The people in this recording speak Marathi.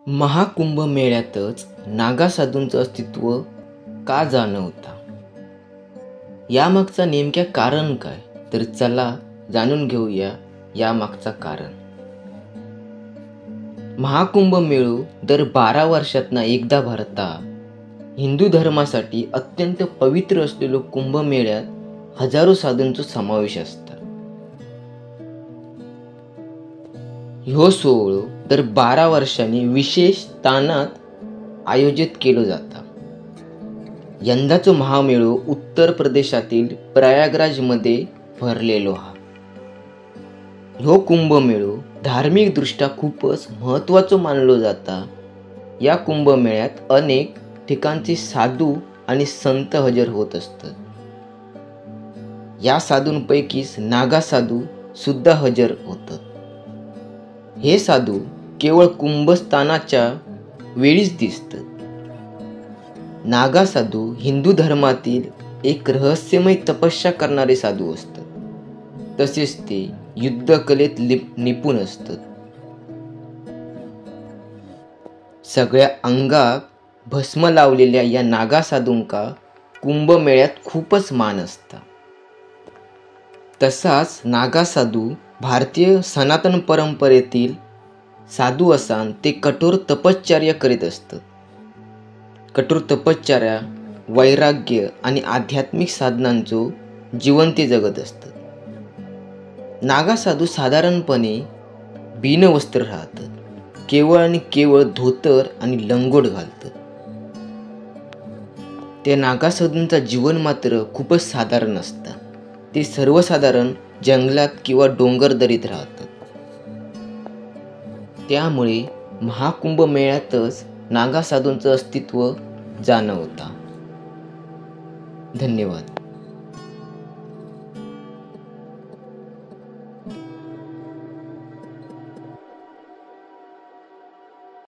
महाकुंभ मेळ्यातच नागा साधूंचं अस्तित्व का जाणवतं? यामागचं नेमक्या कारण काय? तर चला जाणून घेऊया यामागचं कारण. महाकुंभ मेळो दर 12 वर्षातनं एकदा भरता. हिंदू धर्मासाठी अत्यंत पवित्र असलेलो कुंभमेळ्यात हजारो साधूंचा समावेश असतो. ह्यो सोहळो दर 12 वर्षांनी विशेष स्थानात आयोजित केलो जाता. यंदाचो महामेळो उत्तर प्रदेशातील प्रयागराजमध्ये भरलेलो हा. ह्यो कुंभमेळो धार्मिक दृष्ट्या खूपच महत्त्वाचो मानलो जाता. या कुंभमेळ्यात अनेक ठिकाणचे साधू आणि संत हजर होत असतात. या साधूंपैकीच नागा साधू सुद्धा हजर होतात. हे साधू केवळ कुंभस्थानाच्या वेळीच दिसतात. नागा साधू हिंदू धर्मातील एक रहस्यमय तपस्या करणारे साधू असतात. तसेच ते युद्धकलेत निपुण असतात. सगळ्या अंगात भस्म लावलेल्या या नागा साधूंका कुंभमेळ्यात खूपच मान असता. तसाच नागा साधू भारतीय सनातन परंपरेतील साधू असान ते कठोर तपश्चर्या करीत असतात. कठोर तपश्चर्या, वैराग्य आणि आध्यात्मिक साधनांचो जीवन ते जगत असतात. नागा साधू साधारणपणे बिनवस्त्र राहतात. केवळ आणि केवळ धोतर आणि लंगोट घालतात. त्या नागा साधूंचा जीवन मात्र खूपच साधारण असतं. ते सर्वसाधारण जंगलात किंवा डोंगरदरीत राहतात. त्यामुळे महाकुंभ मेळ्यातच नागा साधूंचं अस्तित्व जाणवतं. धन्यवाद.